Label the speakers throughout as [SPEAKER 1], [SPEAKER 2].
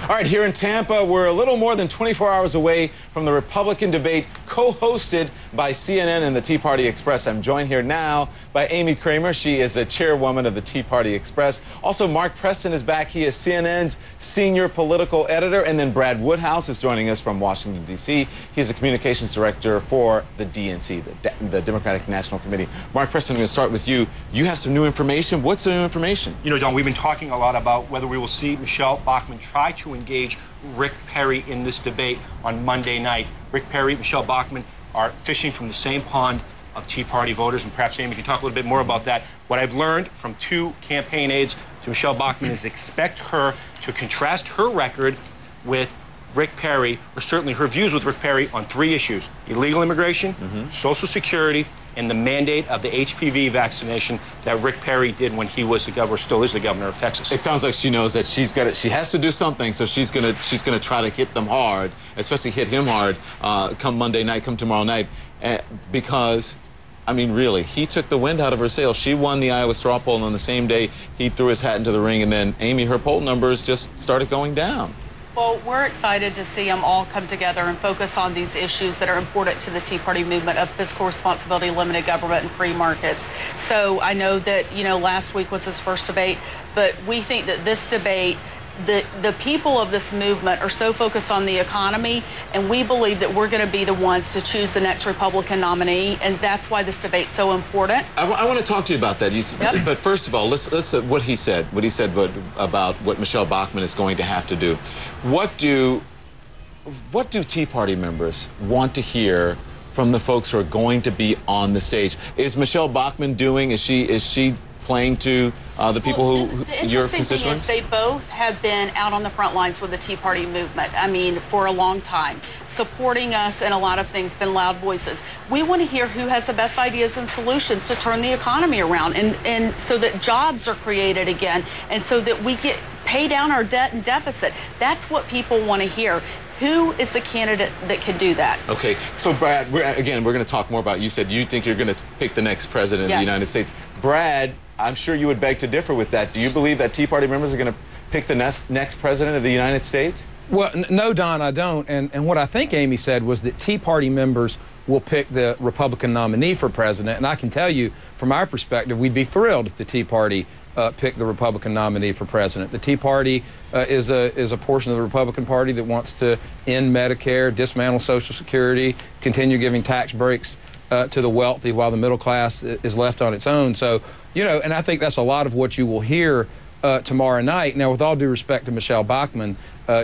[SPEAKER 1] All right, here in Tampa, we're a little more than 24 hours away from the Republican debate co-hosted by CNN and the Tea Party Express. I'm joined here now by Amy Kramer. She is a chairwoman of the Tea Party Express. Also, Mark Preston is back. He is CNN's senior political editor. And then Brad Woodhouse is joining us from Washington, D.C. He's a communications director for the DNC, the Democratic National Committee. Mark Preston, I'm going to start with you. You have some new information. What's the new information?
[SPEAKER 2] You know, Don, we've been talking a lot about whether we will see Michelle Bachmann try to engage Rick Perry in this debate on Monday night. Rick Perry, Michelle Bachmann are fishing from the same pond of Tea Party voters, and perhaps Amy can talk a little bit more about that. What I've learned from two campaign aides to Michelle Bachmann is expect her to contrast her record with Rick Perry, or certainly her views with Rick Perry on three issues: illegal immigration, Social Security, and the mandate of the HPV vaccination that Rick Perry did when he was the governor, still is the governor of Texas. It
[SPEAKER 1] sounds like she knows that she's got it. She has to do something, so she's gonna try to hit them hard, especially hit him hard come Monday night, come tomorrow night, because, I mean, really, he took the wind out of her sails. She won the Iowa straw poll on the same day he threw his hat into the ring, and then Amy, her poll numbers just started going down.
[SPEAKER 3] Well, we're excited to see them all come together and focus on these issues that are important to the Tea Party movement of fiscal responsibility, limited government, and free markets. So I know that, you know, last week was his first debate, but we think that this debate, the people of this movement are so focused on the economy, and we believe that we're going to be the ones to choose the next Republican nominee, and that's why this debate's so important.
[SPEAKER 1] I want to talk to you about that. But first of all, let's what he said about what Michelle Bachmann is going to have to do. What do Tea Party members want to hear from the folks who are going to be on the stage? Is Michelle Bachmann doing? Is she playing to the people
[SPEAKER 3] the
[SPEAKER 1] your
[SPEAKER 3] interesting
[SPEAKER 1] constituents?
[SPEAKER 3] thing is they both have been out on the front lines with the Tea Party movement. I mean, for a long time, supporting us in a lot of things, been loud voices. We want to hear who has the best ideas and solutions to turn the economy around, and so that jobs are created again, and so that we pay down our debt and deficit. That's what people want to hear. Who is the candidate that can do that? Okay,
[SPEAKER 1] so Brad, we're going to talk more about, you said you think you're going to pick the next president of the United States. Brad, I'm sure you would beg to differ with that. Do you believe that Tea Party members are going to pick the next president of the United States?
[SPEAKER 4] Well, no, Don, I don't. And what I think Amy said was that Tea Party members will pick the Republican nominee for president. And I can tell you, from our perspective, we'd be thrilled if the Tea Party picked the Republican nominee for president. The Tea Party is a portion of the Republican Party that wants to end Medicare, dismantle Social Security, continue giving tax breaks to the wealthy while the middle class is left on its own. So, you know, and I think that's a lot of what you will hear tomorrow night. Now, with all due respect to Michelle Bachmann,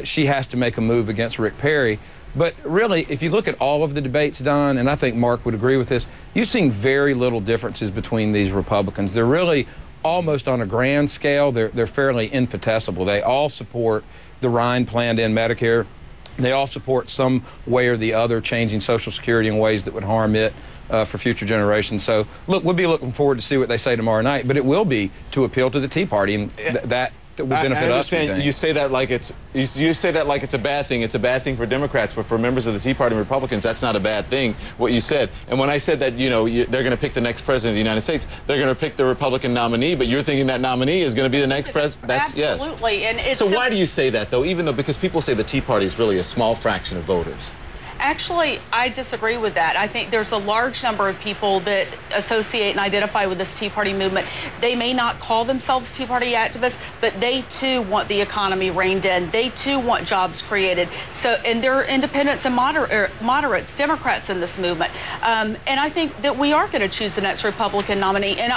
[SPEAKER 4] she has to make a move against Rick Perry. But really, if you look at all of the debates, Don, and I think Mark would agree with this, you've seen very little differences between these Republicans. They're really almost on a grand scale, they're fairly infinitesimal. They all support the Ryan plan to end Medicare. They all support some way or the other changing Social Security in ways that would harm it for future generations. So, look, we'll be looking forward to see what they say tomorrow night, but it will be to appeal to the Tea Party, and that will benefit us. I understand
[SPEAKER 1] you say that like it's a bad thing. It's a bad thing for Democrats, but for members of the Tea Party and Republicans, that's not a bad thing, what you said. And when I said that, you know, they're going to pick the next president of the United States, they're going to pick the Republican nominee, but you're thinking that nominee is going to be the next president. That's
[SPEAKER 3] absolutely.
[SPEAKER 1] Yes.
[SPEAKER 3] And it's
[SPEAKER 1] so why do you say that, though? Even though, because people say the Tea Party is really a small fraction of voters.
[SPEAKER 3] Actually, I disagree with that. I think there's a large number of people that associate and identify with this Tea Party movement. They may not call themselves Tea Party activists, but they too want the economy reined in. They too want jobs created. So, and there are independents and moderates, Democrats in this movement. And I think that we are going to choose the next Republican nominee. And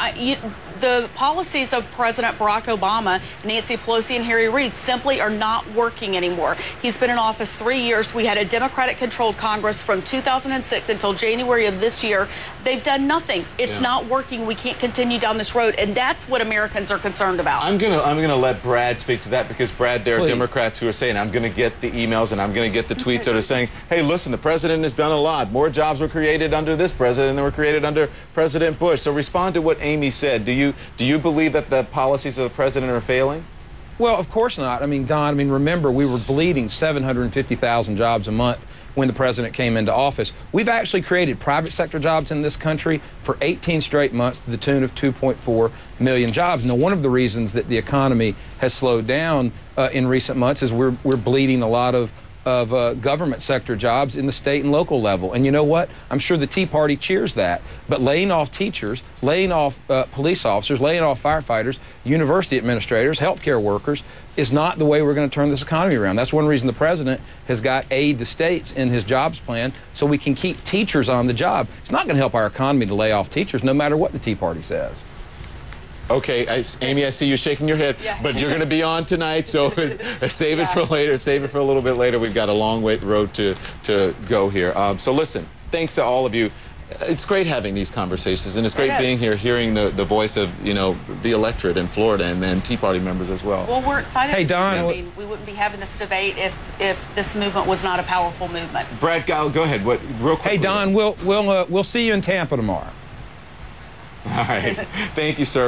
[SPEAKER 3] the policies of President Barack Obama, Nancy Pelosi, and Harry Reid simply are not working anymore. He's been in office 3 years. We had a Democratic-controlled Congress from 2006 until January of this year. They've done nothing. It's not working. We can't continue down this road, and that's what Americans are concerned about.
[SPEAKER 1] I'm gonna let Brad speak to that, because Brad, there are Democrats who are saying, I'm gonna get the emails and I'm gonna get the tweets that are saying, hey, listen, the president has done a lot. More jobs were created under this president than were created under President Bush. So respond to what Amy said. Do you believe that the policies of the president are failing?
[SPEAKER 4] Well, of course not. I mean, Don, remember, we were bleeding 750,000 jobs a month when the president came into office. We've actually created private sector jobs in this country for 18 straight months to the tune of 2.4 million jobs. Now, one of the reasons that the economy has slowed down in recent months is we're bleeding a lot of government sector jobs in the state and local level. And you know what? I'm sure the Tea Party cheers that. But laying off teachers, laying off police officers, laying off firefighters, university administrators, healthcare workers is not the way we're going to turn this economy around. That's one reason the president has got aid to states in his jobs plan, so we can keep teachers on the job. It's not going to help our economy to lay off teachers, no matter what the Tea Party says.
[SPEAKER 1] Okay, Amy, I see you shaking your head, but you're going to be on tonight, so save it for later. Save it for a little bit later. We've got a long road to go here. So listen, thanks to all of you. It's great having these conversations, and it's great being here, hearing the voice of, the electorate in Florida and then Tea Party members as well.
[SPEAKER 3] Well, we're excited.
[SPEAKER 4] Hey, Don.
[SPEAKER 3] I mean, we wouldn't be having this debate if this movement was not a powerful movement.
[SPEAKER 1] Brad, go ahead. Real quick.
[SPEAKER 4] Hey, Don, we'll see you in Tampa tomorrow.
[SPEAKER 1] All right. Thank you, sir.